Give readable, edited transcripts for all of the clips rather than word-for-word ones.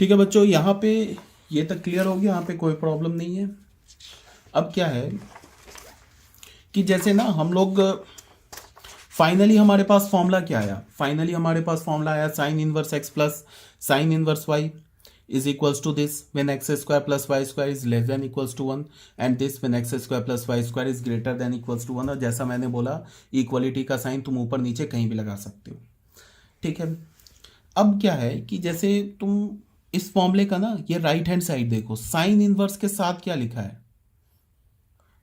ठीक है बच्चों, यहाँ पे ये तक क्लियर हो गया, यहाँ पे कोई प्रॉब्लम नहीं है। अब क्या है कि जैसे ना हम लोग फाइनली हमारे पास फॉर्मूला क्या आया, फाइनली हमारे पास फॉर्मूला आया sine inverse x plus sine inverse Y is equals to this when x square plus y square is less than equals to 1 and this when x square plus y square is greater than equals to 1। और जैसा मैंने बोला equality का sign तुम ऊपर नीचे कहीं भी लगा सकते हो, ठीक है। अब क्या है कि जैसे तुम इस फॉर्मूले का ना ये राइट हैंड साइड देखो, साइन इनवर्स के साथ क्या लिखा है,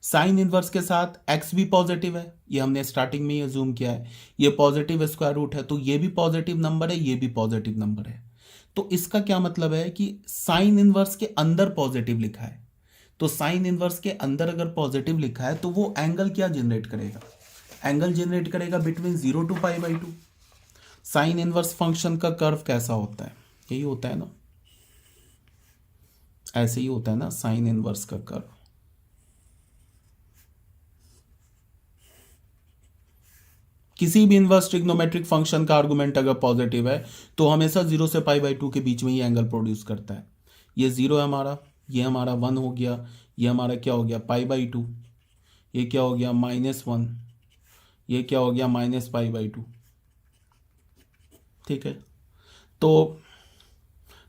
साइन इनवर्स के साथ x भी पॉजिटिव है, ये हमने स्टार्टिंग में ही जूम किया है, ये पॉजिटिव स्क्वायर रूट है, तो ये भी पॉजिटिव नंबर है, ये भी पॉजिटिव नंबर है। तो इसका क्या मतलब है कि साइन इनवर्स के अंदर पॉजिटिव लिखा है, तो साइन इनवर्स के अंदर अगर पॉजिटिव लिखा है तो वो एंगल क्या जनरेट करेगा, एंगल जनरेट करेगा between 0 to π/2। Sine inverse function का कर्व कैसा होता है, यही होता है ना, ऐसे ही होता है ना साइन इनवर्स का कर्व। किसी भी इनवर्स ट्रिग्नोमेट्रिक फंक्शन का आर्गुमेंट अगर पॉजिटिव है तो हमेशा 0 से π/2 के बीच में ही एंगल प्रोड्यूस करता है। ये 0 है हमारा, ये हमारा 1 हो गया, ये हमारा क्या हो गया π/2, ये क्या हो गया -1, ये क्या हो गया -π/2, ठीक है। तो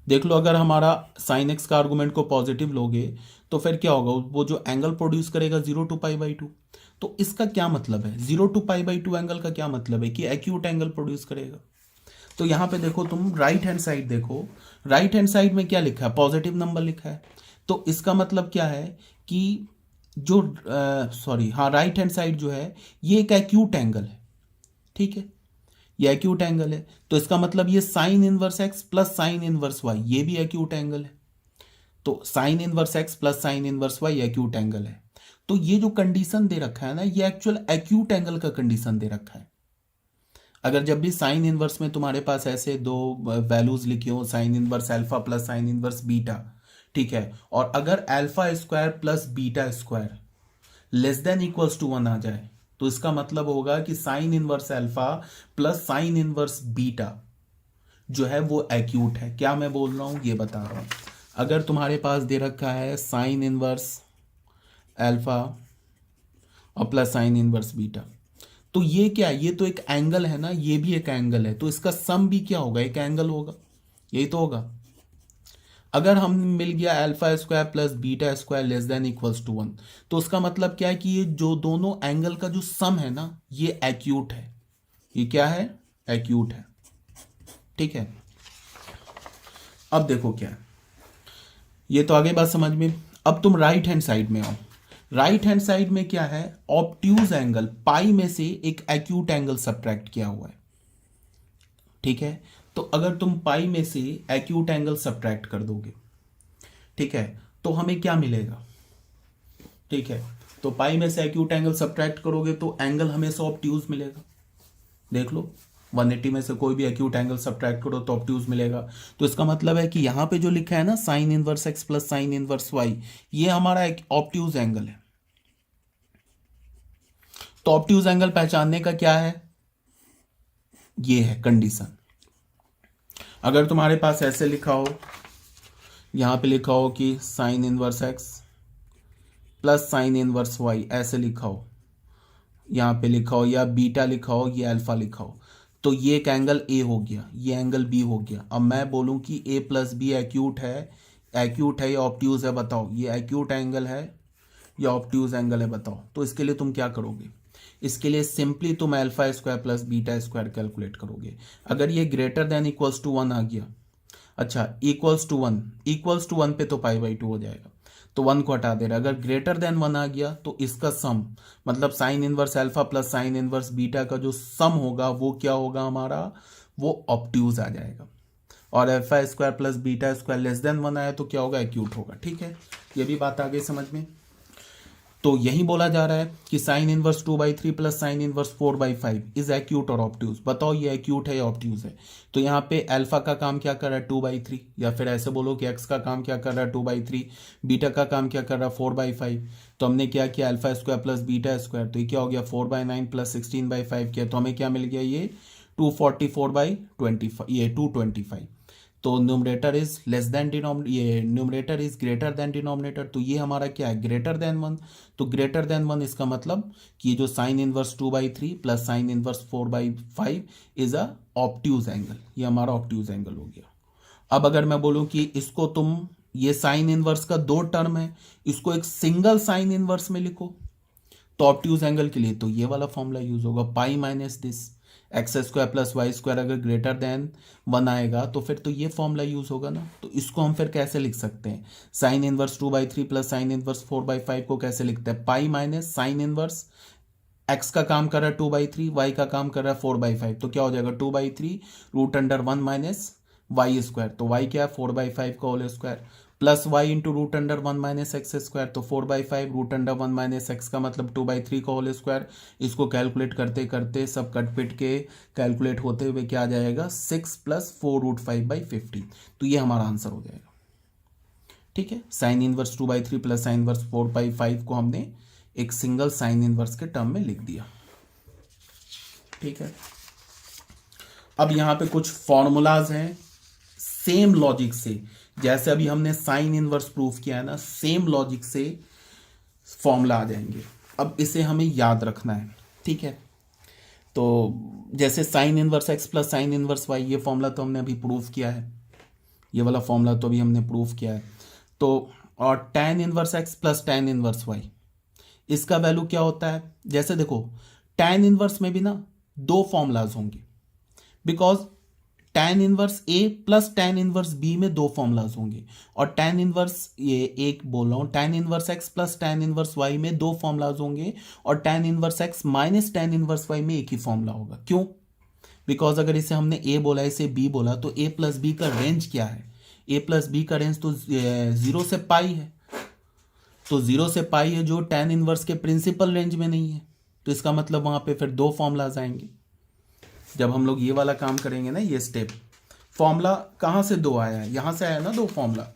देख लो अगर हमारा साइन एक्स का आर्गुमेंट को पॉजिटिव लोगे तो फिर क्या होगा, वो जो एंगल प्रोड्यूस करेगा 0 to π/2। तो इसका क्या मतलब है, 0 to π/2 एंगल का क्या मतलब है कि एक्यूट एंगल प्रोड्यूस करेगा। तो यहां पे देखो तुम राइट हैंड साइड देखो, राइट हैंड साइड में क्या लिखा है, पॉजिटिव नंबर लिखा है। तो इसका मतलब क्या है कि जो राइट हैंड साइड जो है ये एक एक्यूट एंगल है, ठीक है, ये एक्यूट एंगल है। तो इसका मतलब ये sine inverse x plus sine inverse Y ये भी एक्यूट एंगल है। तो sine inverse x plus sine inverse Y acute angle है। तो ये जो कंडीशन दे रखा है ना, ये एक्चुअल एक्यूट एंगल का कंडीशन दे रखा है। अगर जब भी साइन इनवर्स में तुम्हारे पास ऐसे दो वैल्यूज लिखी हो, sine inverse alpha plus sine inverse beta, ठीक है, और अगर alpha square plus beta square less than equals to 1 आ जाए तो इसका मतलब होगा कि sine inverse alpha plus sine inverse beta जो है वो एक्यूट है। क्या मैं बोल रहा हूं ये बता रहा हूं। अगर तुम्हारे पास दे रखा है साइन इनवर्स अल्फा और प्लस साइन इनवर्स बीटा, तो ये क्या है, ये तो एक एंगल है ना, ये भी एक एंगल है, तो इसका सम भी क्या होगा, एक एंगल होगा, यही तो होगा। अगर हम मिल गया alpha square plus beta square less than equals to 1, तो उसका मतलब क्या है कि ये जो दोनों एंगल का जो सम है ना ये एक्यूट है, ये क्या है, एक्यूट है, ठीक है। अब देखो क्या है, ये तो आगे बात समझ में। अब तुम राइट हैंड साइड में आओ, राइट हैंड साइड में क्या है, ऑब्ट्यूज एंगल, पाई में से एक एक्यूट एंगल सब्ट्रैक्ट किया हुआ है, ठीक है। तो अगर तुम पाई में से एक्यूट एंगल सब्ट्रैक्ट कर दोगे, ठीक है, तो हमें क्या मिलेगा, ठीक है, तो पाई में से एक्यूट एंगल सब्ट्रैक्ट करोगे तो एंगल हमेशा ऑब्ट्यूज मिलेगा। देख लो 180 में से कोई भी एक्यूट एंगल सब्ट्रैक्ट करो तो ऑब्ट्यूज मिलेगा। तो इसका मतलब है कि यहां पे जो लिखा है ना sine inverse x plus sine inverse Y, ये हमारा एक ऑब्ट्यूज एंगल है। तो ऑब्ट्यूज एंगल पहचानने का क्या है, ये है कंडीशन। अगर तुम्हारे पास ऐसे लिखा हो, यहां पे लिखा हो कि sine inverse x plus sine inverse Y ऐसे लिखा हो, यहां पे लिखा हो, या बीटा लिखा हो, ये अल्फा लिखा हो, तो ये एक एंगल ए हो गया, ये एंगल बी हो गया। अब मैं बोलूं कि ए प्लस बी एक्यूट है, एक्यूट है या ऑब्ट्यूज है, बताओ ये एक्यूट एंगल है या ऑब्ट्यूज एंगल है, बताओ। तो इसके लिए तुम क्या करोगे, इसके लिए सिंपली तुम alpha square plus beta square calculate करोगे। अगर ये ग्रेटर देन इक्वल्स टू 1 आ गया, अच्छा इक्वल्स टू 1 पे तो π/2 हो जाएगा, तो 1 को हटा दे रहा है। अगर ग्रेटर देन 1 आ गया तो इसका सम मतलब sign inverse alpha plus sine inverse beta का जो सम होगा वो क्या होगा हमारा, वो ऑब्ट्यूज आ जाएगा। और alpha square plus beta square less than 1 आया तो क्या होगा, एक्यूट होगा, ठीक है। ये भी बात आ गई समझ में। तो यही बोला जा रहा है कि sine inverse 2/3 plus sine inverse 4/5 is acute और ऑब्ट्यूज। बताओ ये एक्यूट है या ऑब्ट्यूज है। तो यहाँ पे अल्फा का काम क्या कर रहा है 2/3, या फिर ऐसे बोलो कि एक्स का काम क्या कर रहा है 2/3, बीटा का काम क्या कर रहा है 4/5। तो हमने क्या किया, alpha square plus beta square, तो ये क्या हो गया 4/9 प्लस 16/5 किया, तो हमें क्या मिल गया, ये 244/25, ये 225। तो न्यूमरेटर इज लेस देन ये numerator is greater than denominator, तो ये हमारा क्या है, ग्रेटर देन 1। तो ग्रेटर देन 1 इसका मतलब कि ये जो sign inverse 2/3 plus sine inverse 4/5 is a obtuse angle, ये हमारा ऑब्ट्यूज एंगल हो गया। अब अगर मैं बोलूं कि इसको तुम, ये साइन इनवर्स का 2 टर्म है, इसको एक सिंगल साइन इनवर्स में लिखो, तो ऑब्ट्यूज एंगल के लिए तो ये वाला फॉर्मूला यूज होगा, pi minus this X square plus Y square. अगर ग्रेटर देन 1 आएगा तो फिर तो ये फॉर्मूला यूज होगा ना। तो इसको हम फिर कैसे लिख सकते हैं, sign inverse 2/3 plus sine inverse 4/5 को कैसे लिखते हैं, पाई माइनस साइन इनवर्स एक्स का काम कर रहा है 2/3, वाई का काम कर रहा है 4/5, तो क्या हो जाएगा 2/3 root under 1 minus Y square, तो वाई क्या है 4/5 का whole square, plus Y into root under 1 minus x square, तो 4/5 रूट अंडर 1 माइनस एक्स का मतलब 2/3 का होल स्क्वायर। इसको कैलकुलेट करते करते सब कट पिट के कैलकुलेट होते हुए क्या आ जाएगा 6 + 4√5/15, तो ये हमारा आंसर हो जाएगा। ठीक है, sine inverse 2/3 plus sine inverse 4/5 को हमने एक सिंगल साइन इनवर्स के टर्म में लिख दिया। ठीक है, अब यहां पे कुछ फॉर्मूलाज हैं सेम लॉजिक से, जैसे अभी हमने साइन इनवर्स प्रूफ किया है ना, सेम लॉजिक से फॉर्मूला आ जाएंगे। अब इसे हमें याद रखना है। ठीक है, तो जैसे sine inverse x plus sine inverse Y, ये फॉर्मूला तो हमने अभी प्रूफ किया है, ये वाला फॉर्मूला तो अभी हमने प्रूफ किया है। तो और tan inverse x plus tan inverse Y, इसका वैल्यू क्या होता है, जैसे देखो tan इनवर्स में भी ना 2 फॉर्मूलाज होंगे, because tan inverse a plus tan inverse b में 2 फॉर्मूलाज होंगे, और tan इनवर्स, ये एक बोल रहा हूँ, tan inverse x plus tan inverse y में 2 फॉर्मूलाज होंगे, और tan inverse x minus tan inverse y में एक ही फॉर्मूला होगा। क्यों, बिकॉज अगर इसे हमने ए बोला, इसे बी बोला, तो ए प्लस बी का रेंज क्या है, ए प्लस बी का रेंज तो 0 से पाई है, तो 0 से पाई है जो tan इनवर्स के प्रिंसिपल रेंज में नहीं है, तो इसका मतलब वहां पे फिर 2 फॉर्मूलाज आएंगे। जब हम लोग ये वाला काम करेंगे ना, ये स्टेप, फॉर्मूला कहां से 2 आया है, यहां से आया ना 2 फॉर्मूला,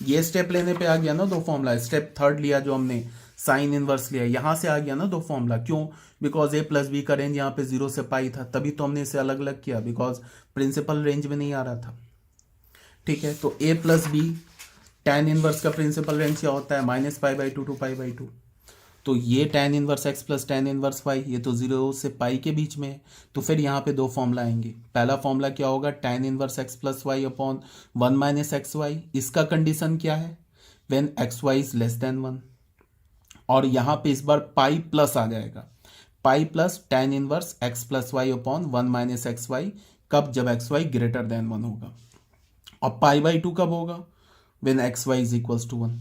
ये स्टेप लेने पे आ गया ना 2 फॉर्मूला, स्टेप 3 लिया जो हमने साइन इनवर्स लिया, यहां से आ गया ना 2 फॉर्मूला। क्यों, बिकॉज ए प्लस बी का रेंज यहाँ पे 0 से पाई था, तभी तो हमने इसे अलग अलग किया, बिकॉज प्रिंसिपल रेंज में नहीं आ रहा था। ठीक है, तो a plus b tan inverse का प्रिंसिपल रेंज क्या होता है, -π/2 to π/2, तो ये tan inverse x plus tan inverse Y, ये तो 0 से पाई के बीच में है, तो फिर यहाँ पे 2 फॉर्मूला आएंगे। पहला फॉर्मूला क्या होगा, tan inverse x plus y upon 1 minus x y, इसका कंडीशन क्या है, when x y is less than 1, और यहाँ पे इस बार पाई प्लस आ जाएगा, pi plus tan inverse x plus y upon 1 minus x y, कब, जब एक्स वाई ग्रेटर देन 1 होगा, और π/2 कब होगा, when x y is equals to 1।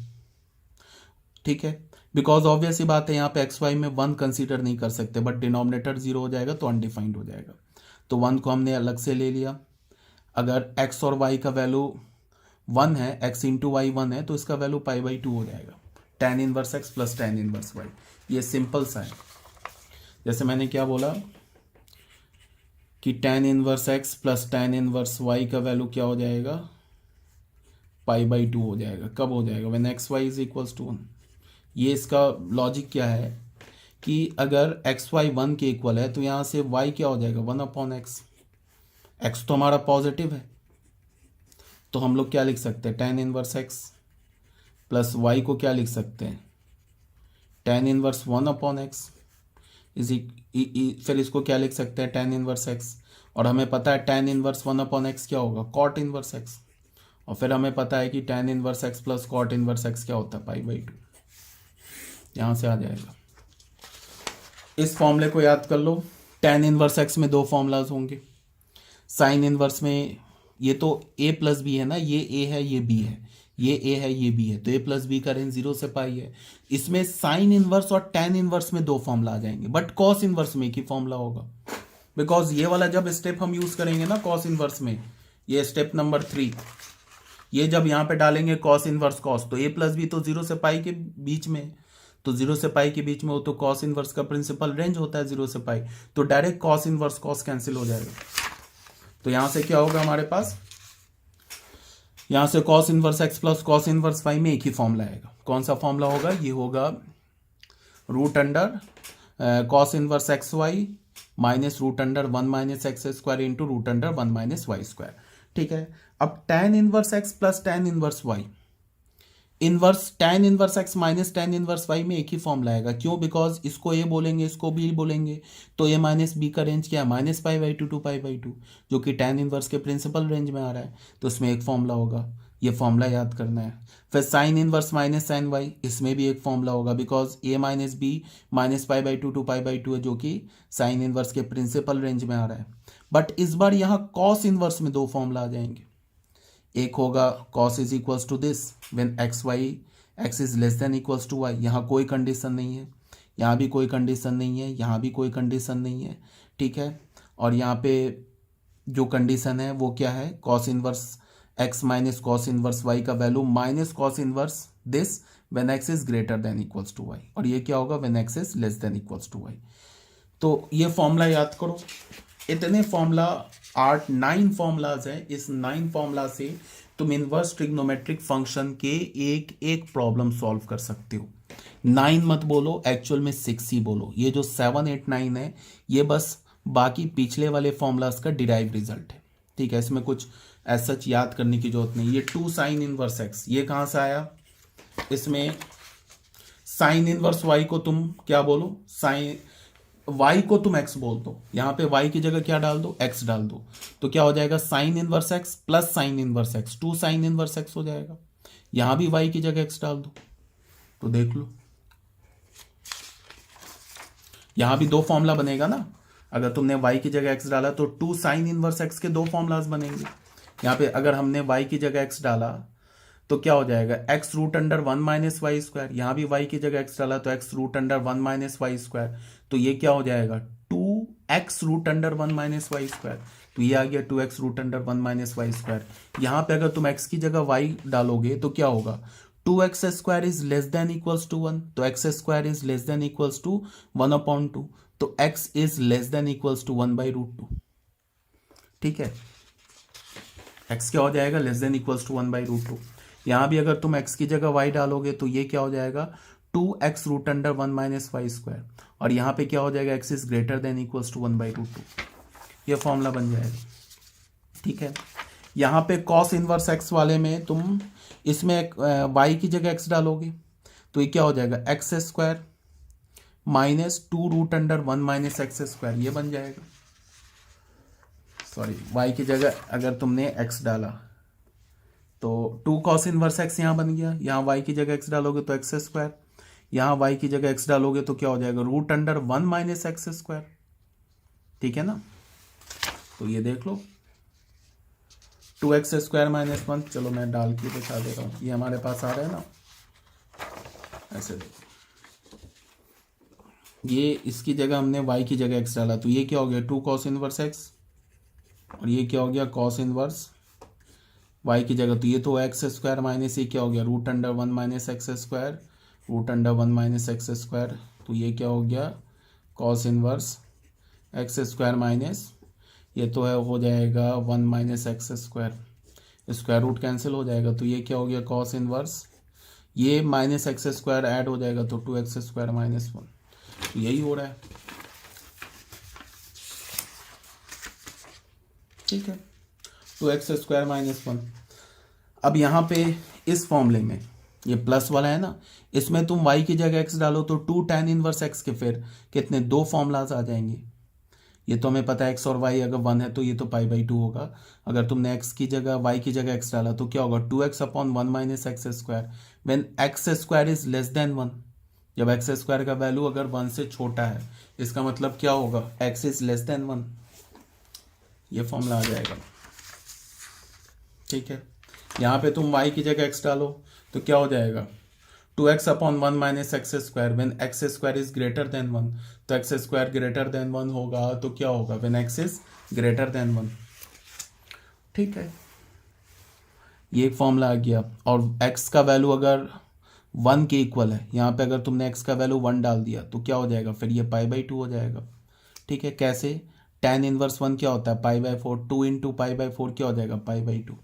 ठीक है, बिकॉज ऑब्वियस ही बात है, यहाँ पे एक्स वाई में 1 कंसीडर नहीं कर सकते, बट डिनोमिनेटर 0 हो जाएगा तो अनडिफाइंड हो जाएगा, तो 1 को हमने अलग से ले लिया। अगर x और y का वैल्यू 1 है, x इंटू वाई 1 है, तो इसका वैल्यू π/2 हो जाएगा, tan inverse x plus tan inverse y, ये सिंपल सा है। जैसे मैंने क्या बोला कि tan inverse x plus tan inverse y का वैल्यू क्या हो जाएगा, π/2 हो जाएगा, कब हो जाएगा, when x y is equals to 1। ये इसका लॉजिक क्या है कि अगर एक्स वाई 1 के इक्वल है, तो यहाँ से y क्या हो जाएगा 1/x, x तो हमारा पॉजिटिव है, तो हम लोग क्या लिख सकते हैं, tan inverse x plus y को क्या लिख सकते हैं, tan इनवर्स 1/x, फिर इसको क्या लिख सकते हैं, tan इनवर्स x, और हमें पता है tan इनवर्स 1/x क्या होगा, cot इनवर्स x, और फिर हमें पता है कि tan inverse x plus cot inverse x क्या होता है, π/2, यहां से आ जाएगा। इस फॉर्मूले को याद कर लो, tan इनवर्स x में 2 फॉर्मूलाज होंगे, साइन इनवर्स में ये तो a प्लस बी है ना, ये a है ये b है, ये a है ये b है, तो a प्लस बी का रेंज 0 से पाई है। इसमें साइन इनवर्स और tan इनवर्स में 2 फॉर्मूला आ जाएंगे, बट कॉस इनवर्स में एक ही फॉर्मूला होगा, बिकॉज ये वाला जब स्टेप हम यूज करेंगे ना कॉस इनवर्स में, ये स्टेप नंबर 3, ये जब यहाँ पे डालेंगे कॉस इनवर्स कॉस, तो a प्लस बी तो 0 से पाई के बीच में, तो 0 से पाई के बीच में हो, तो कॉस इनवर्स का प्रिंसिपल रेंज होता है 0 से पाई, तो direct cos inverse cos cancel हो जाएगा, तो यहां से क्या होगा हमारे पास, यहां से cos inverse x plus cos inverse y में एक ही फॉर्मूला आएगा। कौन सा फॉर्मूला होगा, ये होगा root under cos inverse x y minus root under 1 minus x square into root under 1 minus Y square. ठीक है। अब tan inverse x plus tan inverse y, inverse tan inverse x minus tan inverse y में एक ही formula आएगा। क्यों? Because इसको ए बोलेंगे, इसको बी बोलेंगे, तो ए माइनस बी का रेंज क्या है? माइनस पाई बाई टू, जो कि tan इनवर्स के प्रिंसिपल रेंज में आ रहा है, तो उसमें एक फॉर्मूला होगा, ये फॉर्मूला याद करना है। फिर sine inverse minus sine y, इसमें भी एक फॉर्मूला होगा, because a minus b minus pi by two है, जो कि साइन इनवर्स के प्रिंसिपल रेंज में आ रहा है। बट इस बार यहाँ कॉस इनवर्स में दो फॉर्मूला आ जाएंगे। एक होगा cos is equals to this when x is less than equals to y, यहाँ कोई कंडीशन नहीं है, यहाँ भी कोई कंडीशन नहीं है, यहाँ भी कोई कंडीशन नहीं है, ठीक है। और यहाँ पे जो कंडीशन है वो क्या है? Cos inverse x minus cos inverse Y का value minus cos inverse this when x is greater than equals to Y, और ये क्या होगा? When x is less than equals to Y. तो ये फॉर्मूला याद करो। इतने फॉर्मूला 9 फॉर्मूलाज हैं। इस 9 फॉर्मूला से तुम इनवर्स ट्रिग्नोमेट्रिक फंक्शन के एक एक प्रॉब्लम सॉल्व कर सकते हो। 9 मत बोलो, एक्चुअल में 6 ही बोलो। ये जो 7, 8, 9 है, ये बस बाकी पिछले वाले फॉर्मूलाज का डिराइव रिजल्ट है, ठीक है। इसमें कुछ ऐसा सच याद करने की जरूरत नहीं। ये 2 साइन इनवर्स एक्स, ये कहाँ से आया? इसमें साइन इनवर्स वाई को तुम क्या बोलो? साइन y को तुम x बोल दो, यहाँ पे y की जगह क्या डाल दो? x डाल दो, तो क्या हो जाएगा? Sine inverse x plus sine inverse x, 2 sine inverse x हो जाएगा। यहाँ भी y की जगह x डाल दो, तो देख लो यहाँ भी दो फॉर्मूला बनेगा ना। अगर तुमने y की जगह x डाला तो 2 साइन इनवर्स x के दो फॉर्मूलाज बनेंगे। यहाँ पे अगर हमने y की जगह x डाला तो क्या हो जाएगा? x root under 1 minus Y square, यहाँ भी y की जगह x डाला तो x root under 1 minus Y square, तो ये क्या हो जाएगा? 2x root under 1 minus Y square, तो ये आ गया 2x root under 1 minus Y square. यहाँ पे अगर तुम x की जगह y डालोगे तो क्या होगा? 2x square is less than equals to 1, तो x square is less than equals to 1/2, तो x is less than equals to 1/√2, ठीक है। x क्या हो जाएगा? Less than equals to 1/√2। यहाँ भी अगर तुम x की जगह y डालोगे तो ये क्या हो जाएगा? 2x root under 1 minus Y square, और यहाँ पे क्या हो जाएगा? x is greater than equals to 1/√2, ये फॉर्मूला बन जाएगा, ठीक है। यहाँ पे कॉस इनवर्स x वाले में तुम इसमें y की जगह x डालोगे तो ये क्या हो जाएगा? X square minus 2 root under 1 minus x square, ये बन जाएगा। सॉरी, y की जगह अगर तुमने x डाला तो 2 कॉस इनवर्स x यहाँ बन गया, यहाँ y की जगह x डालोगे तो एक्स स्क्वायर, यहाँ y की जगह x डालोगे तो क्या हो जाएगा? Root under 1 minus x square, ठीक है ना। तो ये देख लो 2x स्क्वायर माइनस 1, चलो मैं डाल के दिखा दे रहा हूँ, ये हमारे पास आ रहा है ना, ऐसे देखो, ये इसकी जगह हमने y की जगह x डाला तो ये क्या हो गया? 2 कॉस इनवर्स x, और ये क्या हो गया? कॉस इनवर्स y की जगह, तो ये तो एक्स स्क्वायर माइनस ये क्या हो गया? Root under 1 minus x square, root under 1 minus x square, तो ये क्या हो गया? Cos inverse x square minus ये तो है हो जाएगा 1 minus x square, square root cancel हो जाएगा, तो ये क्या हो गया? कॉस इनवर्स ये माइनस एक्स स्क्वायर ऐड हो जाएगा तो 2x स्क्वायर माइनस 1, तो यही हो रहा है, ठीक है। 2x square minus 1। अब यहाँ पे इस फॉर्मूले में ये प्लस वाला है ना, इसमें तुम y की जगह x डालो तो 2 tan इनवर्स x के फिर कितने? 2 फॉर्मूलाज आ जाएंगे। ये तो हमें पता है x और y अगर 1 है तो ये तो π/2 होगा। अगर तुमने x की जगह y की जगह x डाला तो क्या होगा? 2x/1 minus x square when x square is less than 1, जब एक्स स्क्वायर का वैल्यू अगर 1 से छोटा है, इसका मतलब क्या होगा? x इज लेस देन 1, ये फॉर्मूला आ जाएगा, ठीक है। यहाँ पे तुम y की जगह x डालो तो क्या हो जाएगा? 2x/1 minus x square when x square is greater than 1, तो एक्स स्क्वायर ग्रेटर देन 1 होगा तो क्या होगा? When x is greater than 1, ठीक है। ये एक फॉर्मूला आ गया। और x का वैल्यू अगर 1 के इक्वल है, यहाँ पे अगर तुमने x का वैल्यू 1 डाल दिया तो क्या हो जाएगा? फिर ये π/2 हो जाएगा, ठीक है। कैसे? tan इनवर्स 1 क्या होता है? π/4, 2 इंटू π/4 क्या हो जाएगा? π/2।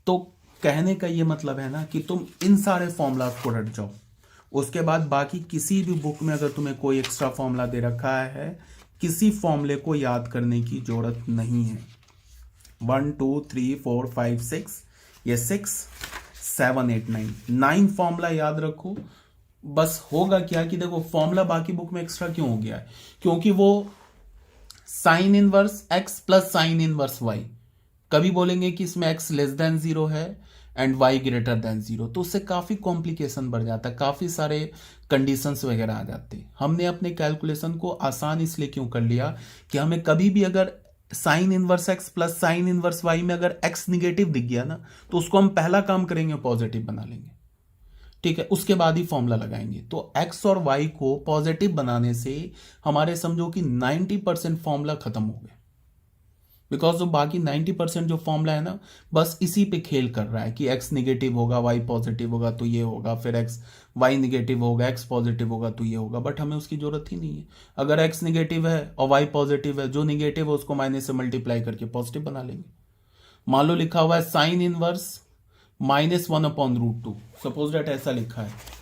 तो कहने का ये मतलब है ना कि तुम इन सारे फॉर्मूलाज को रट जाओ, उसके बाद बाकी किसी भी बुक में अगर तुम्हें कोई एक्स्ट्रा फॉर्मूला दे रखा है, किसी फॉर्मूले को याद करने की जरूरत नहीं है, 1 2 3 4 5 6, ये 6 7 8 9, 9 फॉर्मूला याद रखो। बस होगा क्या कि देखो फॉर्मूला बाकी बुक में एक्स्ट्रा क्यों हो गया है, क्योंकि वो sine inverse x plus sine inverse y, कभी बोलेंगे कि इसमें एक्स लेस देन जीरो है and y greater than zero, तो उससे काफ़ी कॉम्प्लिकेशन बढ़ जाता है, काफ़ी सारे कंडीशंस वगैरह आ जाते हैं। हमने अपने कैलकुलेशन को आसान इसलिए क्यों कर लिया कि हमें कभी भी अगर sine inverse x plus sine inverse y में अगर एक्स निगेटिव दिख गया ना, तो उसको हम पहला काम करेंगे पॉजिटिव बना लेंगे, ठीक है, उसके बाद ही फॉर्मूला लगाएंगे। तो एक्स और वाई को पॉजिटिव बनाने से हमारे समझो कि 90% फॉर्मूला खत्म हो गए, बिकॉज जो बाकी 90% जो फॉर्मूला है ना, बस इसी पे खेल कर रहा है कि एक्स निगेटिव होगा वाई पॉजिटिव होगा तो ये होगा, फिर एक्स वाई निगेटिव होगा एक्स पॉजिटिव होगा तो ये होगा, बट हमें उसकी जरूरत ही नहीं है। अगर एक्स निगेटिव है और वाई पॉजिटिव है, जो निगेटिव है उसको माइनस से मल्टीप्लाई करके पॉजिटिव बना लेंगे। मान लो लिखा हुआ है साइन इनवर्स -1/√2, सपोज डेट ऐसा लिखा है।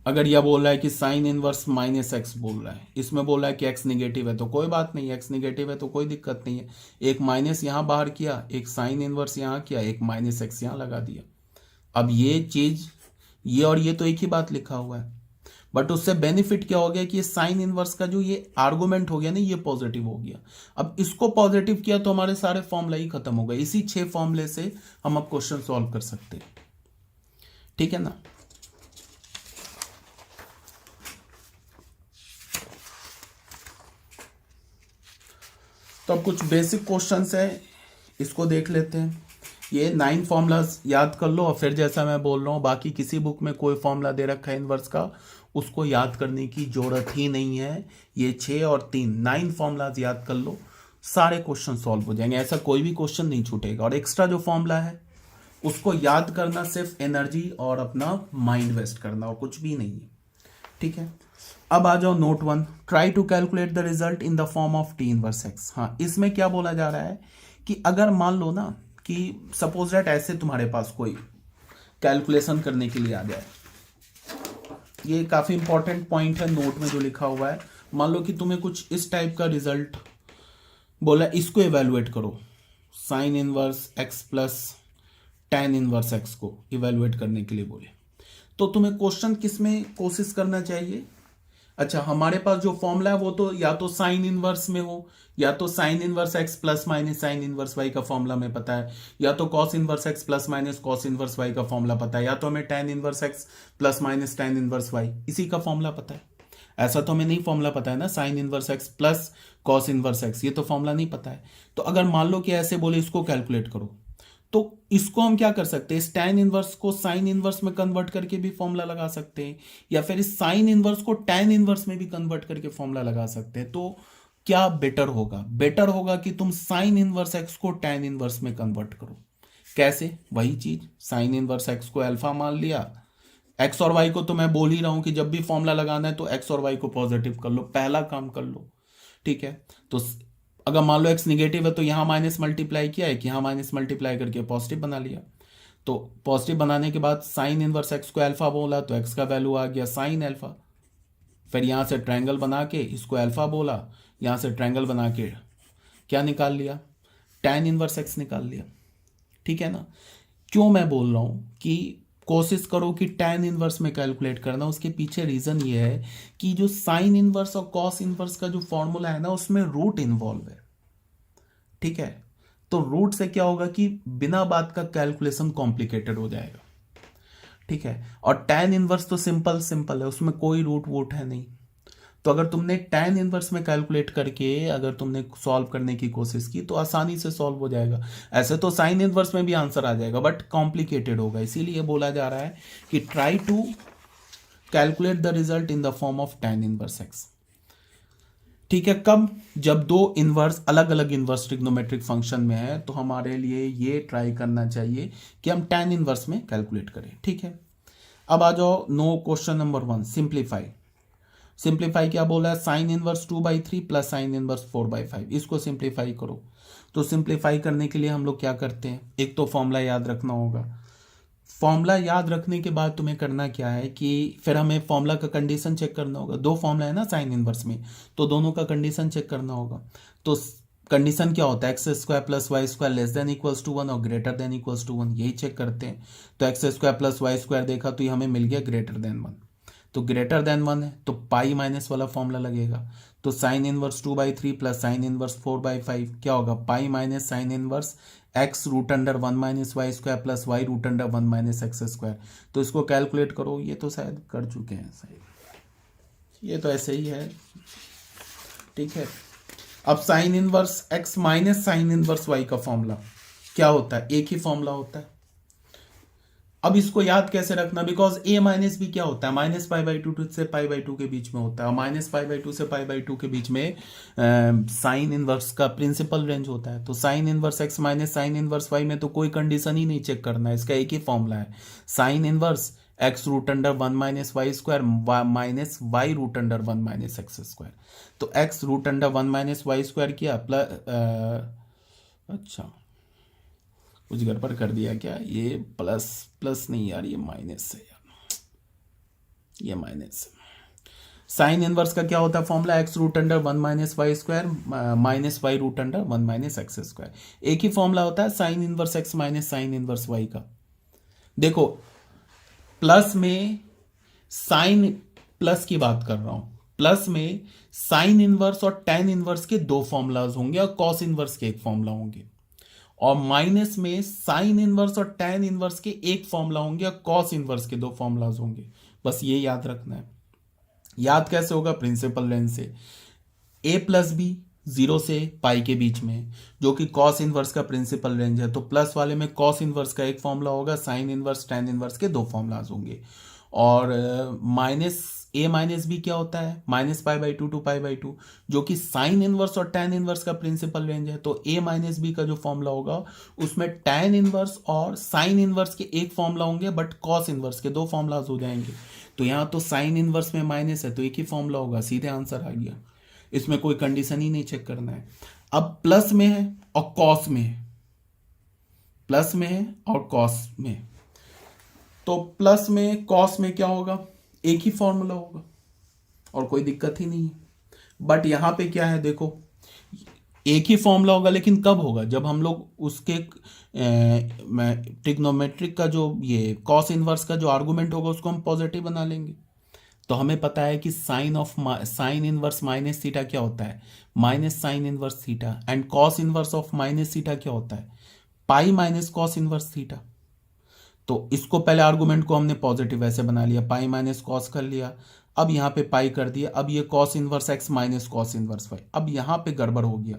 अगर यह बोल रहा है कि साइन इनवर्स -x बोल रहा है, इसमें बोल रहा है कि x निगेटिव है, तो कोई बात नहीं, x निगेटिव है तो कोई दिक्कत नहीं है, एक माइनस यहां बाहर किया, एक साइन इनवर्स यहां किया, एक -x यहां लगा दिया। अब ये चीज, ये और ये तो एक ही बात लिखा हुआ है, बट उससे बेनिफिट क्या हो गया कि ये साइन इनवर्स का जो ये आर्गुमेंट हो गया ना, ये पॉजिटिव हो गया। अब इसको पॉजिटिव किया तो हमारे सारे फॉर्मूला ही खत्म हो गए। इसी 6 फॉर्मूले से हम अब क्वेश्चन सॉल्व कर सकते हैं, ठीक है ना। तो अब कुछ बेसिक क्वेश्चंस है, इसको देख लेते हैं। ये 9 फॉर्मूलाज याद कर लो, और फिर जैसा मैं बोल रहा हूँ बाकी किसी बुक में कोई फॉर्मूला दे रखा है इनवर्स का, उसको याद करने की जरूरत ही नहीं है। ये 6 और 3 9 फॉर्मूलाज याद कर लो, सारे क्वेश्चन सॉल्व हो जाएंगे, ऐसा कोई भी क्वेश्चन नहीं छूटेगा। और एक्स्ट्रा जो फॉर्मूला है उसको याद करना सिर्फ एनर्जी और अपना माइंड वेस्ट करना, और कुछ भी नहीं है, ठीक है। अब आ जाओ note 1, try to calculate the result in the form of t inverse x. हाँ, इसमें क्या बोला जा रहा है कि अगर मान लो ना कि सपोज दैट ऐसे तुम्हारे पास कोई कैलकुलेशन करने के लिए आ जाए, ये काफी इंपॉर्टेंट पॉइंट है नोट में जो लिखा हुआ है। मान लो कि तुम्हें कुछ इस टाइप का रिजल्ट बोला, इसको इवेलुएट करो, sign inverse x plus ten inverse x को इवेलुएट करने के लिए बोले, तो तुम्हें क्वेश्चन किस में कोशिश करना चाहिए। अच्छा, हमारे पास जो फॉर्मूला है वो तो या तो साइन इनवर्स में हो, या तो sine inverse x plus minus sine inverse Y का फॉर्मूला में पता है, या तो cos inverse x plus minus cos inverse Y का फॉर्मूला पता है, या तो हमें tan inverse x plus minus tan inverse y इसी का फॉर्मूला पता है। ऐसा तो हमें नहीं फॉर्मूला पता है ना, sine inverse x plus cos inverse x, ये तो फॉर्मूला नहीं पता है। तो अगर मान लो कि ऐसे बोले इसको कैलकुलेट करो, तो इसको हम क्या कर सकते हैं, इस टैन इनवर्स को साइन इनवर्स में कन्वर्ट करके भी फॉर्मूला लगा सकते हैं, या फिर इस साइन इनवर्स को टैन इनवर्स में भी कन्वर्ट करके फॉर्मूला लगा सकते हैं। तो क्या बेटर होगा, बेटर होगा कि तुम साइन इनवर्स एक्स को टैन इनवर्स में कन्वर्ट करो। कैसे, वही चीज, साइन इनवर्स एक्स को अल्फा मान लिया, एक्स और वाई को तो मैं बोल ही रहा हूं कि जब भी फॉर्मूला लगाना है तो एक्स और वाई को पॉजिटिव कर लो, पहला काम कर लो, ठीक है। तो अगर मान लो एक्स निगेटिव है तो यहां माइनस मल्टीप्लाई किया है कि यहां माइनस मल्टीप्लाई करके पॉजिटिव बना लिया। तो पॉजिटिव बनाने के बाद साइन इनवर्स एक्स को अल्फा बोला तो एक्स का वैल्यू आ गया साइन अल्फा, फिर यहां से ट्रायंगल बना के इसको अल्फा बोला, यहां से ट्रायंगल बना के क्या निकाल लिया, टैन इनवर्स एक्स निकाल लिया, ठीक है ना। क्यों मैं बोल रहा हूं कि कोशिश करो कि टैन इनवर्स में कैलकुलेट करना, उसके पीछे रीजन ये है कि जो साइन इनवर्स और कॉस इनवर्स का जो फॉर्मूला है ना, उसमें रूट इन्वॉल्व है, ठीक है। तो रूट से क्या होगा कि बिना बात का कैलकुलेशन कॉम्प्लिकेटेड हो जाएगा, ठीक है। और टैन इनवर्स तो सिंपल सिंपल है, उसमें कोई रूट वूट है नहीं। तो अगर तुमने टैन इनवर्स में कैलकुलेट करके अगर तुमने सॉल्व करने की कोशिश की तो आसानी से सॉल्व हो जाएगा। ऐसे तो साइन इनवर्स में भी आंसर आ जाएगा, बट कॉम्प्लिकेटेड होगा, इसीलिए बोला जा रहा है कि try to calculate the result in the form of tan inverse x, ठीक है। कब, जब दो इनवर्स अलग अलग इनवर्स ट्रिग्नोमेट्रिक फंक्शन में है, तो हमारे लिए ये ट्राई करना चाहिए कि हम टैन इनवर्स में कैलकुलेट करें, ठीक है। अब आ जाओ no question number 1, simplify. Simplify क्या बोला है, sine inverse 2/3 plus sine inverse 4/5, इसको सिंप्लीफाई करो। तो सिंप्लीफाई करने के लिए हम लोग क्या करते हैं, एक तो फॉर्मूला याद रखना होगा। फॉर्मूला याद रखने के बाद तुम्हें करना क्या है कि फिर हमें फॉर्मूला का कंडीशन चेक करना होगा। दो फॉर्मूला है ना साइन इनवर्स में, तो दोनों का कंडीशन चेक करना होगा। तो कंडीशन क्या होता है, x square plus Y square less than equals to 1 और ग्रेटर देन इक्वल्स टू 1, यही चेक करते हैं। तो x square plus Y square देखा तो ये हमें मिल गया ग्रेटर देन 1, तो ग्रेटर देन 1 है तो पाई माइनस वाला फॉर्मूला लगेगा। तो sine inverse 2/3 plus sine inverse 4/5 क्या होगा, pi minus sine inverse x root under 1 minus Y square plus y root under 1 minus x square. तो इसको कैलकुलेट करो, ये तो शायद कर चुके हैं शायद, ये तो ऐसे ही है, ठीक है। अब sine inverse x minus sine inverse Y का फॉर्मूला क्या होता है, एक ही फॉर्मूला होता है। अब इसको याद कैसे रखना, बिकॉज ए माइनस बी क्या होता है, माइनस पाई बाई टू से पाई बाई टू के बीच में होता है, और माइनस पाई बाई टू से पाई बाई टू के बीच में साइन इनवर्स का प्रिंसिपल रेंज होता है। तो sine inverse x minus sine inverse y में तो कोई कंडीशन ही नहीं चेक करना है, इसका एक ही फॉर्मूला है, sine inverse x root under 1 minus Y square minus Y root under 1 minus x square. तो X root under 1 minus Y square किया प्लस, अच्छा कुछ गड़बड़ कर दिया क्या, ये प्लस प्लस नहीं यार, ये माइनस है यार, ये माइनस। साइन इनवर्स का क्या होता है formula, x root under 1 minus Y square minus Y root under 1 minus x square, एक ही फॉर्मूला होता है sine inverse x minus sine inverse Y का। देखो प्लस में साइन प्लस की बात कर रहा हूं, प्लस में साइन इनवर्स और टेन इनवर्स के दो फॉर्मूलाज होंगे और कॉस इनवर्स के एक फॉर्मूला होंगे, और माइनस में साइन इनवर्स और टेन इनवर्स के एक फॉर्मूला होंगे और कॉस इनवर्स के दो फॉर्मूलाज होंगे। बस ये याद रखना है। याद कैसे होगा, प्रिंसिपल रेंज से, ए प्लस बी 0 से पाई के बीच में, जो कि कॉस इनवर्स का प्रिंसिपल रेंज है। तो प्लस वाले में कॉस इनवर्स का एक फॉर्मूला होगा, साइन इनवर्स टेन इनवर्स के दो फॉर्मूलाज होंगे, और माइनस ए माइनस बी क्या होता है, minus pi by two pi by to, जो कि साइन इनवर्स और टेन इनवर्स का प्रिंसिपल रेंज है। तो ए माइनस बी का जो फॉर्मूला होगा उसमें टेन इनवर्स और साइन इनवर्स के एक फॉर्मूला होंगे, बट कॉस इनवर्स के दो फॉर्मूलाज हो जाएंगे। तो यहाँ तो साइन इनवर्स में माइनस है तो एक ही फॉर्मूला होगा, सीधे आंसर आ गया, इसमें कोई कंडीशन ही नहीं चेक करना है। अब प्लस में है और कॉस में है, प्लस में है और कॉस में, तो प्लस में कॉस में क्या होगा, एक ही फॉर्मूला होगा और कोई दिक्कत ही नहीं है। बट यहां पे क्या है, देखो एक ही फॉर्मूला होगा, लेकिन कब होगा, जब हम लोग उसके ट्रिग्नोमेट्रिक का जो ये कॉस इनवर्स का जो आर्गुमेंट होगा उसको हम पॉजिटिव बना लेंगे। तो हमें पता है कि साइन इनवर्स माइनस थीटा क्या होता है, minus sine inverse theta, and cos inverse of minus theta क्या होता है, pi minus cos inverse theta. तो इसको पहले आर्गुमेंट को हमने पॉजिटिव ऐसे बना लिया, पाई माइनस कॉस कर लिया, अब यहां पे पाई कर दिया, अब ये cos inverse x minus cos inverse y. अब यहां पे गड़बड़ हो गया,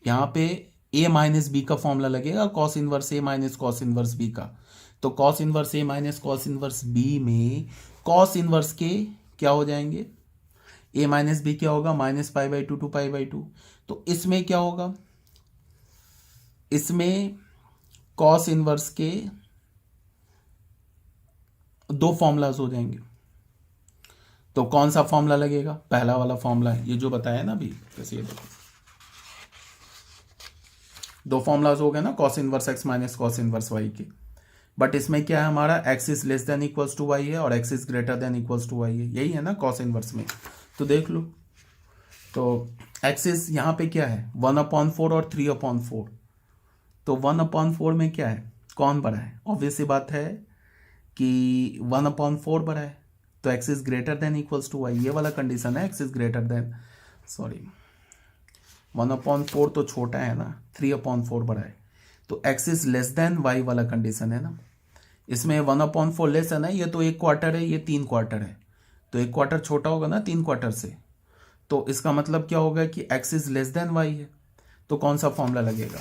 यहां पे ए माइनस बी का फॉर्मूला लगेगा, cos inverse a minus cos inverse b का। तो cos inverse a minus cos inverse b में कॉस इनवर्स के क्या हो जाएंगे, ए माइनस बी क्या होगा, minus pi by two pi by two. तो इसमें क्या होगा, इसमें कॉस इनवर्स के दो फॉर्मूलाज हो जाएंगे। तो कौन सा फॉर्मूला लगेगा, पहला वाला फॉर्मूला है, ये जो बताया ना अभी, कैसे ये देखो दो फॉर्मूलाज हो गए ना, cos inverse x minus cos inverse y के। बट इसमें क्या है, हमारा x is less than equals to y है और x is greater than equals to y है, यही है ना कॉस इनवर्स में। तो देख लो, तो एक्स इज यहाँ पे क्या है 1/4 और 3/4। तो 1/4 में क्या है, कौन बड़ा है, ऑब्वियस सी बात है कि 1/4 बड़ा है, तो x is greater than equals to y, ये वाला कंडीशन है, x is greater than, sorry 1/4 तो छोटा है ना, 3/4 बड़ा है, तो x is less than y वाला कंडीशन है ना। इसमें 1/4 लेस है ना, ये तो 1/4 है, ये 3/4 है, तो 1/4 छोटा होगा ना 3/4 से। तो इसका मतलब क्या होगा कि x is less than y है, तो कौन सा फॉर्मूला लगेगा,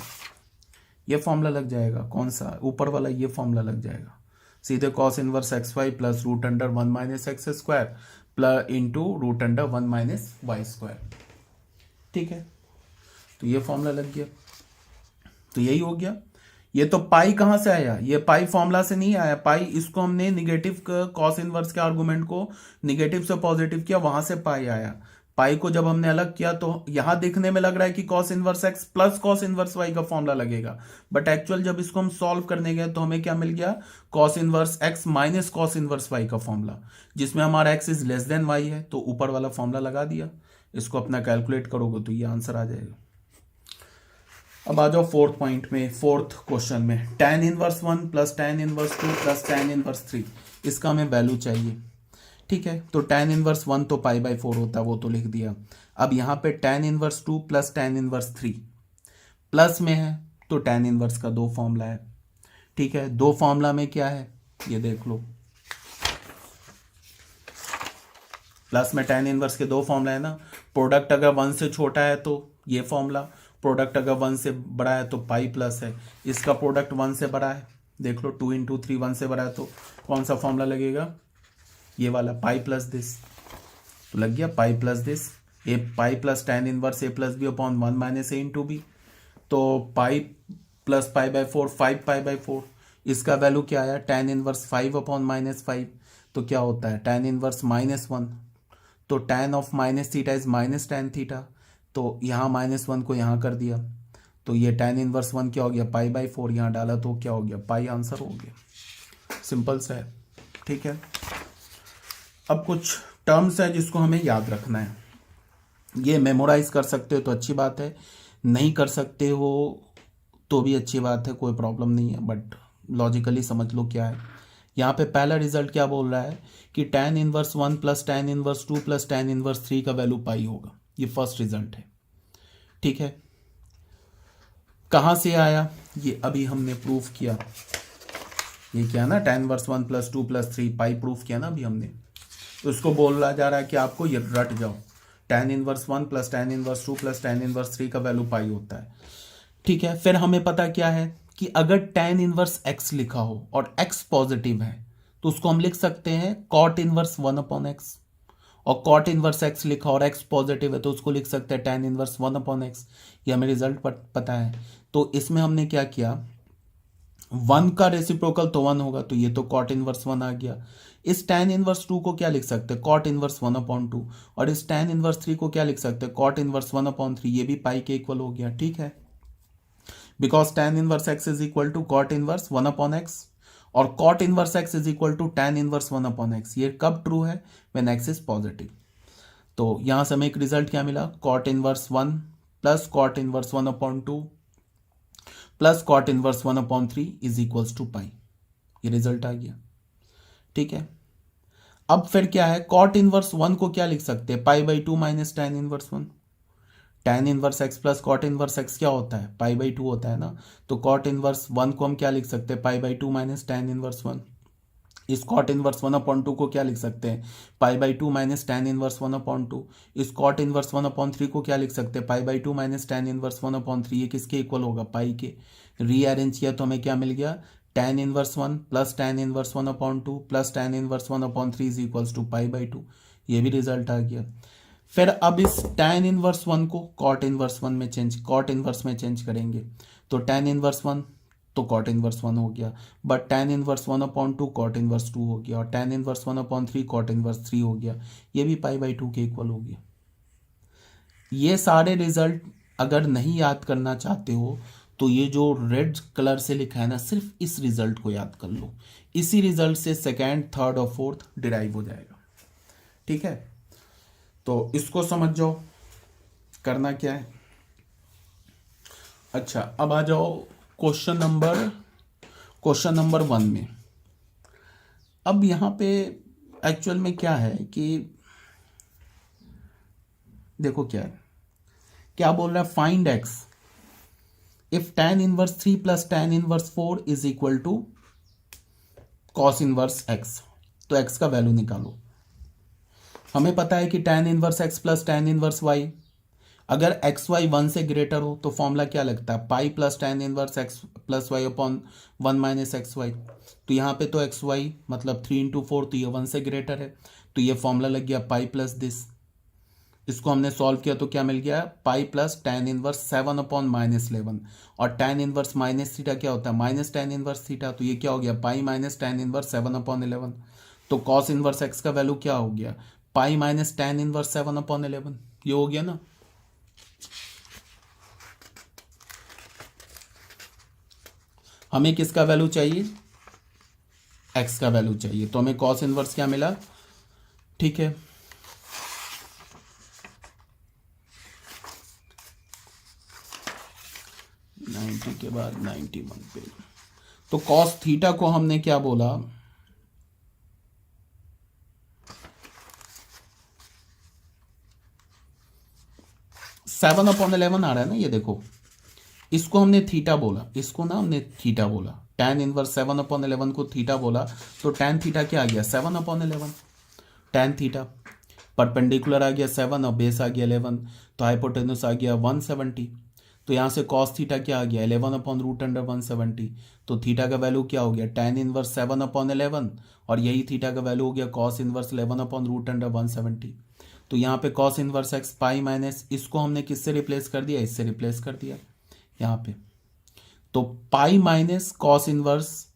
ये फॉर्मूला लग जाएगा, कौन सा ऊपर वाला, ये फॉर्मूला लग जाएगा सीधे, cos inverse x y plus root under 1 minus x square plus into root under 1 minus Y square, ठीक है। तो ये फॉर्मूला लग गया, तो यही हो गया। ये तो पाई कहां से आया, ये पाई फॉर्मूला से नहीं आया, पाई इसको हमने निगेटिव कॉस इनवर्स के आर्गुमेंट को निगेटिव से पॉजिटिव किया, वहां से पाई आया। पाई को जब हमने अलग किया तो यहां देखने में लग रहा है कि cos inverse x plus cos inverse Y का फॉर्मूला लगेगा, बट एक्चुअल जब इसको हम सॉल्व करने गए तो हमें क्या मिल गया, cos inverse x minus cos inverse Y का फॉर्मूला, जिसमें हमारा x is less than y है, तो ऊपर वाला फॉर्मूला लगा दिया। इसको अपना कैलकुलेट करोगे तो ये आंसर आ जाएगा। अब आ जाओ फोर्थ पॉइंट में, फोर्थ क्वेश्चन में, tan inverse 1 plus tan inverse 2 plus tan inverse 3, इसका हमें वैल्यू चाहिए। ठीक है, तो tan इनवर्स 1 तो π/4 होता है, वो तो लिख दिया। अब यहाँ पे tan inverse 2 plus tan inverse 3 plus में है, तो tan इनवर्स का दो फॉर्मूला है। ठीक है, दो फॉर्मूला में क्या है ये देख लो, प्लस में tan इनवर्स के दो फॉर्मूला है ना, प्रोडक्ट अगर 1 से छोटा है तो ये फॉर्मूला, प्रोडक्ट अगर 1 से बड़ा है तो पाई प्लस है, इसका प्रोडक्ट 1 से बड़ा है, देख लो 2 × 3 1 से बड़ा है, तो कौन सा फॉर्मूला लगेगा, ये वाला पाई प्लस दिस, तो लग गया pi plus this, a pi plus tan inverse a plus b upon 1 minus a into b, तो पाई प्लस π/4 5 π/4, इसका वैल्यू क्या आया tan इनवर्स 5 अपॉन -5, तो क्या होता है tan इनवर्स -1, तो tan of minus theta is minus tan theta, तो यहाँ -1 को यहाँ कर दिया, तो ये tan इनवर्स 1 क्या हो गया π/4, यहाँ डाला तो क्या हो गया पाई, आंसर हो गया। सिंपल सा है। ठीक है, अब कुछ टर्म्स है जिसको हमें याद रखना है, ये मेमोराइज कर सकते हो तो अच्छी बात है, नहीं कर सकते हो तो भी अच्छी बात है, कोई प्रॉब्लम नहीं है, बट लॉजिकली समझ लो क्या है। यहाँ पे पहला रिजल्ट क्या बोल रहा है कि tan inverse 1 plus tan inverse 2 plus tan inverse 3 का वैल्यू पाई होगा, ये फर्स्ट रिजल्ट है। ठीक है, कहाँ से आया, ये अभी हमने प्रूफ किया, ये क्या ना tan इनवर्स 1 प्लस 2 प्लस 3 पाई प्रूफ किया ना अभी हमने, तो इसको बोला जा रहा है कि आपको ये रट जाओ, tan inverse 1 plus tan inverse 2 plus tan inverse 3 का वैल्यू पाई होता है। ठीक है, फिर हमें पता क्या है कि अगर tan इनवर्स x लिखा हो और x पॉजिटिव है तो उसको हम लिख सकते हैं cot इनवर्स 1/x, और cot इनवर्स x लिखा और x पॉजिटिव है तो उसको लिख सकते हैं tan इनवर्स 1/x। ये हमें रिजल्ट पता है, तो इसमें हमने क्या किया, 1 का रेसिप्रोकल तो 1 होगा, तो ये तो cot इनवर्स 1 आ गया। इस tan इनवर्स 2 को क्या लिख सकते हैं cot इनवर्स 1/2, और इस tan इनवर्स 3 को क्या लिख सकते हैं cot इनवर्स 1/3, ये भी पाई के इक्वल हो गया। ठीक है, because tan inverse x is equal to cot inverse 1/x और cot inverse x is equal to tan inverse 1/x, ये कब ट्रू है, व्हेन x इज पॉजिटिव। तो यहां से हमें एक रिजल्ट क्या मिला, cot inverse 1 plus cot inverse 1/2 plus cot inverse 1/3 is equals to pi, ये रिजल्ट आ गया। ठीक है, अब फिर क्या है, cot इनवर्स 1 को क्या लिख सकते हैं π/2 minus tan inverse 1, tan inverse x plus cot inverse x क्या होता है π/2 होता है ना, तो cot इनवर्स 1 को हम क्या लिख सकते हैं π/2 माइनस tan इनवर्स 1, इस cot इनवर्स 1/2 को क्या लिख सकते हैं π/2 माइनस tan इनवर्स 1/2, इस cot इनवर्स 1/3 को क्या लिख सकते हैं π/2 माइनस tan इनवर्स 1/3, ये किसके इक्वल होगा पाई के। रीअरेंज किया तो हमें क्या मिल गया, tan inverse 1 plus tan inverse 1/2 plus tan inverse 1/3 is equals to π/2, ये भी रिजल्ट आ गया। फिर अब इस tan इनवर्स 1 को cot इनवर्स 1 में cot इनवर्स में चेंज करेंगे, तो tan इनवर्स 1 तो cot इनवर्स 1 हो गया, but tan inverse 1/2 cot inverse 2 हो गया, और tan इनवर्स 1/3 cot इनवर्स 3 हो गया, ये भी π/2 के इक्वल हो गया। ये सारे रिजल्ट अगर नहीं याद करना चाहते हो तो ये जो रेड कलर से लिखा है ना, सिर्फ इस रिजल्ट को याद कर लो, इसी रिजल्ट से सेकेंड, थर्ड और फोर्थ डिराइव हो जाएगा। ठीक है, तो इसको समझ जाओ करना क्या है। अच्छा, अब आ जाओ क्वेश्चन नंबर 1 में। अब यहां पे एक्चुअल में क्या है कि देखो क्या है, क्या बोल रहा है, find x if tan inverse 3 plus tan inverse 4 is equal to cos inverse x, तो x का वैल्यू निकालो। हमें पता है कि tan inverse x plus tan inverse y, अगर एक्स वाई 1 से ग्रेटर हो तो फॉर्मूला क्या लगता है pi plus tan inverse x plus y upon 1 minus x y, तो यहाँ पे तो एक्स वाई मतलब 3 × 4, तो ये 1 से ग्रेटर है, तो ये फॉर्मूला लग गया पाई प्लस दिस। इसको हमने सॉल्व किया तो क्या मिल गया, pi plus tan inverse 7 upon -11, और tan इनवर्स माइनस थीटा क्या होता है माइनस tan इनवर्स थीटा, तो ये क्या हो गया pi minus tan inverse 7 upon 11, तो कॉस इनवर्स x का वैल्यू क्या हो गया pi minus tan inverse 7 upon 11, ये हो गया ना। हमें किसका वैल्यू चाहिए, x का वैल्यू चाहिए, तो हमें कॉस इनवर्स क्या मिला। ठीक है, 80 के बाद 91 पे। तो कॉस थीटा को हमने क्या बोला, 7/11 आ रहा है ना, ये देखो, इसको हमने थीटा बोला, इसको ना हमने थीटा बोला, tan इनवर्स 7/11 को थीटा बोला, तो tan थीटा क्या आ गया 7/11 tan थीटा, परपेंडिकुलर आ गया 7 और बेस आ गया 11, तो हाइपोटेन्यूस आ गया 170। तो यहाँ से कॉस थीटा क्या आ गया 11/√170। तो थीटा का वैल्यू क्या हो गया tan इनवर्स 7/11 और यही थीटा का वैल्यू हो गया कॉस इनवर्स 11/√170। तो यहाँ पे cos inverse x pi minus, इसको हमने किससे रिप्लेस कर दिया, इससे रिप्लेस कर दिया यहाँ पे। तो पाई माइनस कॉस इनवर्स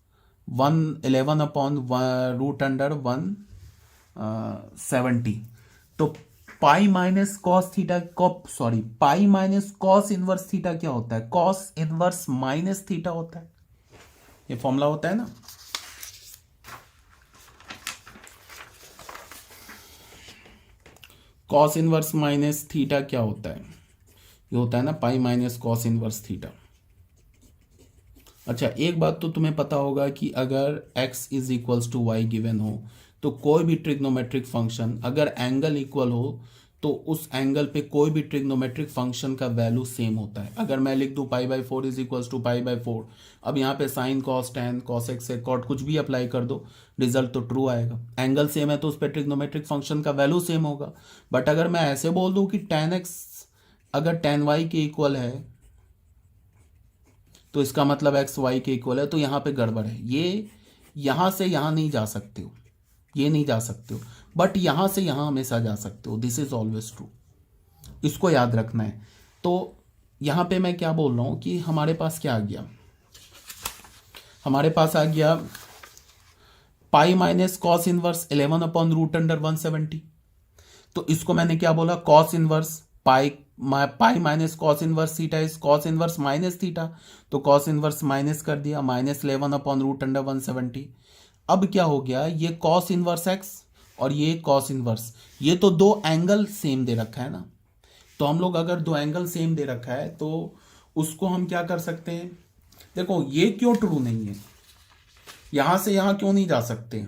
11/√170। तो pi minus cos theta pi minus cos inverse theta क्या होता है, कॉस इनवर्स माइनस थीटा होता है, ये फॉर्मूला होता है ना। कॉस इनवर्स माइनस थीटा क्या होता है, ये होता है ना pi minus cos inverse theta. अच्छा, एक बात तो तुम्हें पता होगा कि अगर x is equals to y given हो, तो कोई भी ट्रिग्नोमेट्रिक फंक्शन अगर एंगल इक्वल हो तो उस एंगल पे कोई भी ट्रिग्नोमेट्रिक फंक्शन का वैल्यू सेम होता है। अगर मैं लिख दूं π/4 इज इक्वल्स टू π/4, अब यहाँ पे sine cos tan cos x cot कुछ भी अप्लाई कर दो, रिजल्ट तो ट्रू आएगा। एंगल सेम है तो उस पर ट्रिग्नोमेट्रिक फंक्शन का वैल्यू सेम होगा। बट अगर मैं ऐसे बोल दूं कि tan x अगर tan y के इक्वल है तो इसका मतलब x y के इक्वल है, तो यहाँ पे गड़बड़ है, ये यहाँ से यहाँ नहीं जा सकते हो, ये नहीं जा सकते हो, बट यहाँ से यहाँ हमेशा जा सकते हो, दिस इज ऑलवेज ट्रू, इसको याद रखना है। तो यहाँ पे मैं क्या बोल रहा हूँ कि हमारे पास क्या आ गया, हमारे पास आ गया पाई माइनस कॉस इनवर्स 11/√170। तो इसको मैंने क्या बोला, cos inverse pi minus cos inverse theta is cos inverse minus theta, तो कॉस इनवर्स माइनस कर दिया -11/√170। अब क्या हो गया, ये कॉस इनवर्स एक्स और ये कॉस इनवर्स, ये तो दो एंगल सेम दे रखा है ना। तो हम लोग अगर दो एंगल सेम दे रखा है तो उसको हम क्या कर सकते हैं, देखो ये क्यों ट्रू नहीं है, यहां से यहां क्यों नहीं जा सकते,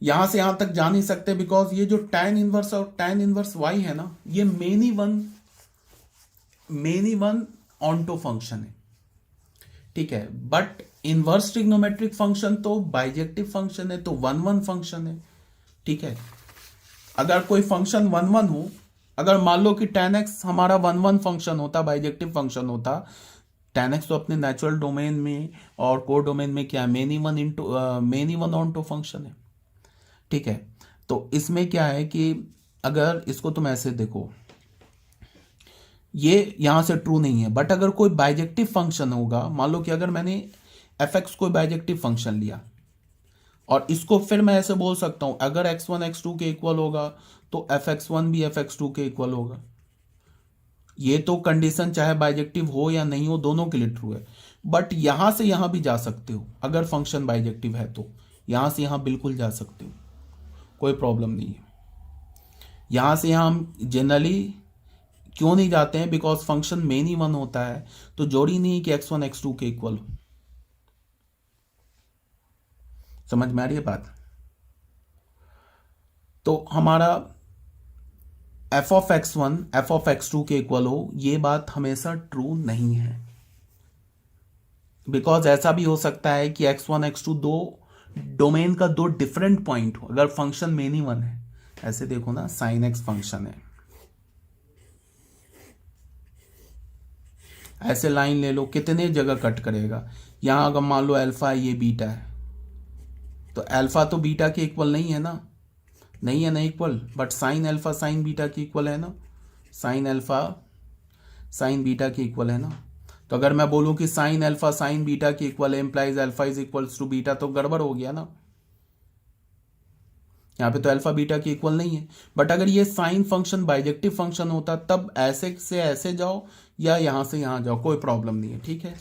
यहां से यहां तक जा नहीं सकते, बिकॉज ये जो tan इनवर्स और tan इनवर्स y है ना, ये मेनी वन ऑन्टो फंक्शन है, ठीक है। बट इनवर्स ट्रिग्नोमेट्रिक फंक्शन तो बाइजेक्टिव फंक्शन है, तो 1/1 फंक्शन है, ठीक है। अगर कोई फंक्शन 1/1 हो, अगर मान लो कि tan x हमारा 1/1 फंक्शन होता, बाइजेक्टिव फंक्शन होता, tan x तो अपने नेचुरल डोमेन में और को डोमेन में क्या है, मेनी वन ऑन्टो फंक्शन है, ठीक है। तो इसमें क्या है कि अगर इसको तुम ऐसे देखो, ये यहां से ट्रू नहीं है, बट अगर कोई बाइजेक्टिव फंक्शन होगा, मान लो कि अगर मैंने fx कोई बाइजेक्टिव फंक्शन लिया और इसको फिर मैं ऐसे बोल सकता हूं, अगर x1 x2 के इक्वल होगा तो fx1 भी fx2 के इक्वल होगा। ये तो कंडीशन चाहे बाइजेक्टिव हो या नहीं हो, दोनों के लिए ट्रू है। बट यहां से यहां भी जा सकते हो, अगर फंक्शन बाइजेक्टिव है तो यहां से यहां बिल्कुल जा सकते हो, कोई प्रॉब्लम नहीं है। यहां से यहां हम जनरली क्यों नहीं जाते हैं, बिकॉज फंक्शन मेनी वन होता है, तो जोड़ी नहीं कि x1 x2 के इक्वल हो। समझ में आ रही है बात। तो हमारा f(x1) f(x2) के इक्वल हो, ये बात हमेशा ट्रू नहीं है, बिकॉज ऐसा भी हो सकता है कि x1 x2 दो डोमेन का दो डिफरेंट पॉइंट हो, अगर फंक्शन मेनी वन है। ऐसे देखो ना, sin x फंक्शन है, ऐसे लाइन ले लो, कितने जगह कट करेगा। यहां अगर मान लो अल्फा है, ये बीटा है, तो अल्फा तो बीटा के इक्वल नहीं है ना, नहीं है ना equal, but sine alpha sine beta के इक्वल है ना, साइन अल्फा साइन बीटा के इक्वल है ना। तो अगर मैं बोलूं कि साइन अल्फा साइन बीटा के इक्वल है, implies alpha is equals to beta, तो गड़बड़ हो गया ना, यहाँ पे तो अल्फा बीटा के इक्वल नहीं है। बट अगर ये साइन फंक्शन बाइजेक्टिव फंक्शन होता, तब ऐसे से ऐसे जाओ या यहां से यहां जाओ, कोई प्रॉब्लम नहीं है, ठीक है।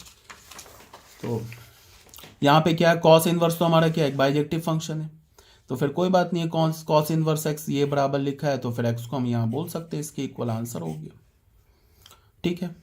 तो यहाँ पे क्या है, कॉस इनवर्स तो हमारा क्या है, बाइजेक्टिव फंक्शन है, तो फिर कोई बात नहीं है, कॉस इनवर्स एक्स ये बराबर लिखा है, तो फिर एक्स को हम यहाँ बोल सकते हैं, इसके इक्वल आंसर हो गया, ठीक है।